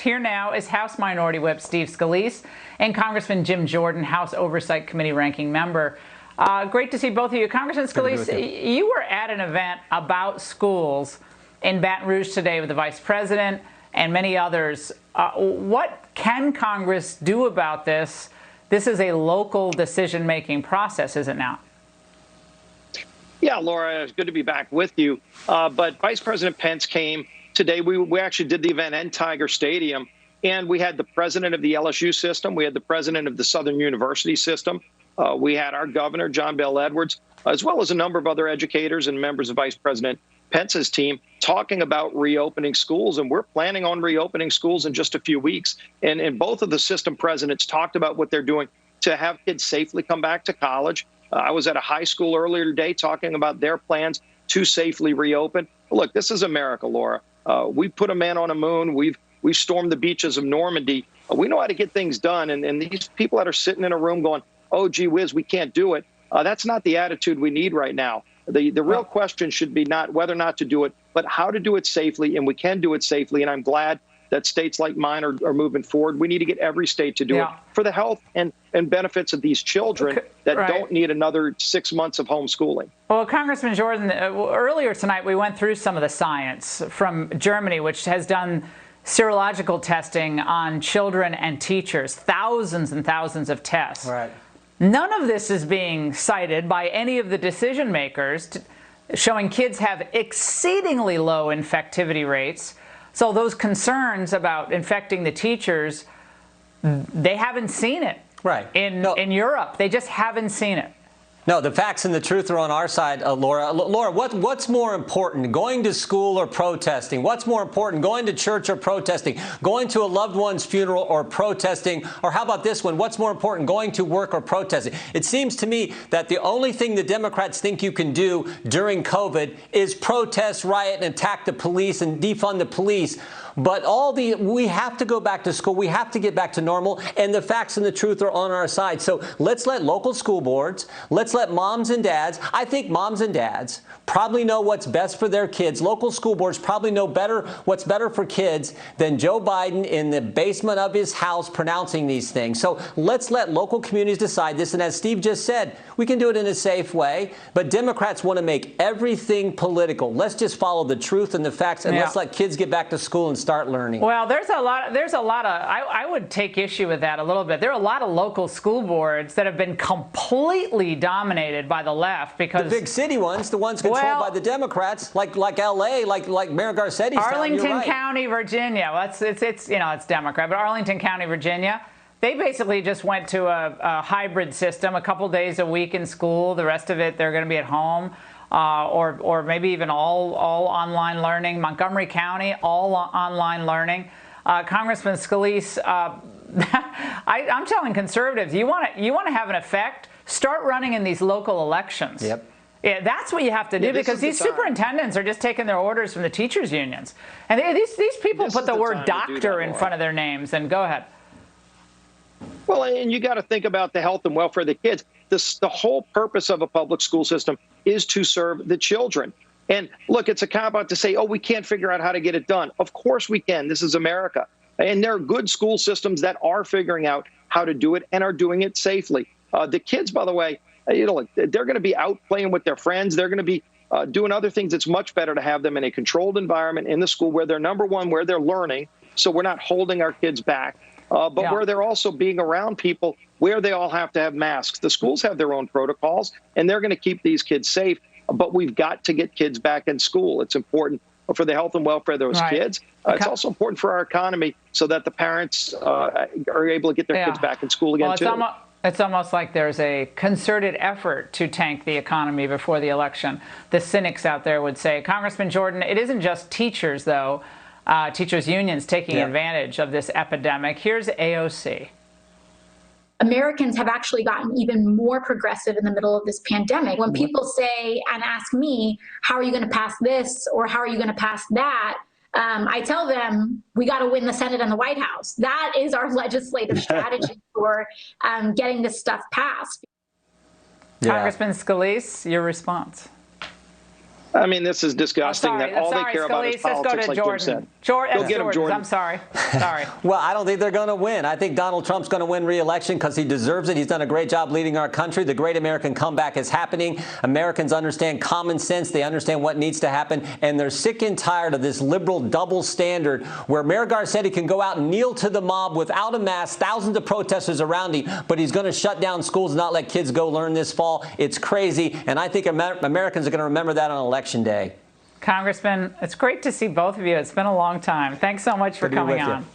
Here now is House Minority Whip Steve Scalise and Congressman Jim Jordan, House Oversight Committee ranking member. Great to see both of you. Congressman Scalise, you were at an event about schools in Baton Rouge today with the Vice President and many others. What can Congress do about this? This is a local decision-making process, is it not? Yeah, Laura, it's good to be back with you. But Vice President Pence came today. We actually did the event in Tiger Stadium, and we had the president of the LSU system. We had the president of the Southern University system. We had our governor, John Bel Edwards, as well as a number of other educators and members of Vice President Pence's team talking about reopening schools. And we're planning on reopening schools in just a few weeks. And both of the system presidents talked about what they're doing to have kids safely come back to college. I was at a high school earlier today talking about their plans to safely reopen. Look, this is America, Laura. We put a man on a moon. We stormed the beaches of Normandy. We know how to get things done. And these people that are sitting in a room going, oh, gee whiz, we can't do it. That's not the attitude we need right now. The real question should be not whether or not to do it, but how to do it safely. And we can do it safely. And I'm glad that states like mine are moving forward. We need to get every state to do it for the health and benefits of these children that don't need another 6 months of homeschooling. Well, Congressman Jordan, earlier tonight we went through some of the science from Germany, which has done serological testing on children and teachers, thousands and thousands of tests. Right. None of this is being cited by any of the decision makers, showing kids have exceedingly low infectivity rates. So those concerns about infecting the teachers, they haven't seen it. Right. In Europe, they just haven't seen it. No, the facts and the truth are on our side, Laura. Laura, what's more important, going to school or protesting? What's more important, going to church or protesting? Going to a loved one's funeral or protesting? Or how about this one? What's more important, going to work or protesting? It seems to me that the only thing the Democrats think you can do during COVID is protest, riot, and attack the police and defund the police. But we have to go back to school. We have to get back to normal. And the facts and the truth are on our side. So let's let local school boards, let's let moms and dads. I think moms and dads probably know what's best for their kids. Local school boards probably know what's better for kids than Joe Biden in the basement of his house pronouncing these things. So let's let local communities decide this. And as Steve just said, we can do it in a safe way. But Democrats want to make everything political. Let's just follow the truth and the facts, and let's let kids get back to school and start learning. Well, there's a lot of, I would take issue with that a little bit. There are a lot of local school boards that have been completely dominated by the left because the big city ones, the ones controlled by the Democrats, like LA, like Mayor Garcetti's Arlington County, Virginia. Well, it's Democrat, but Arlington County, Virginia. They basically just went to a hybrid system, a couple days a week in school. The rest of it, they're going to be at home. Or maybe even all online learning. Montgomery County, all online learning. Congressman Scalise, I'm telling conservatives, you want to have an effect, start running in these local elections. Yep. Yeah, that's what you have to do, because these superintendents are just taking their orders from the teachers' unions. And these people put the word doctor in front of their names. And go ahead. Well, and you got to think about the health and welfare of the kids. The whole purpose of a public school system is to serve the children. And look, it's a cop-out to say, oh, we can't figure out how to get it done. Of course we can. This is America. And there are good school systems that are figuring out how to do it and are doing it safely. The kids, by the way, they're going to be out playing with their friends. They're going to be doing other things. It's much better to have them in a controlled environment in the school where they're, number one, where they're learning. So we're not holding our kids back. But where they're also being around people where they all have to have masks. The schools have their own protocols, and they're going to keep these kids safe. But we've got to get kids back in school. It's important for the health and welfare of those kids. It's also important for our economy so that the parents are able to get their kids back in school again, too. It's almost like there's a concerted effort to tank the economy before the election. The cynics out there would say, Congressman Jordan, it isn't just teachers, though. Teachers' unions taking advantage of this epidemic. Here's AOC. Americans have actually gotten even more progressive in the middle of this pandemic. When people say and ask me, how are you going to pass this or how are you going to pass that? I tell them, we got to win the Senate and the White House. That is our legislative strategy for getting this stuff passed. Congressman Scalise, your response. I mean, this is disgusting that all they care about is Scalise, let's politics, go to like Jim said. Go get him, Jordan. I'm sorry. Sorry. Well, I don't think they're going to win. I think Donald Trump's going to win re-election because he deserves it. He's done a great job leading our country. The great American comeback is happening. Americans understand common sense. They understand what needs to happen. And they're sick and tired of this liberal double standard where Mayor Garcetti can go out and kneel to the mob without a mask, thousands of protesters around him, but he's going to shut down schools and not let kids go learn this fall. It's crazy. And I think Americans are going to remember that on Election Day. Congressman, it's great to see both of you. It's been a long time. Thanks so much for coming on.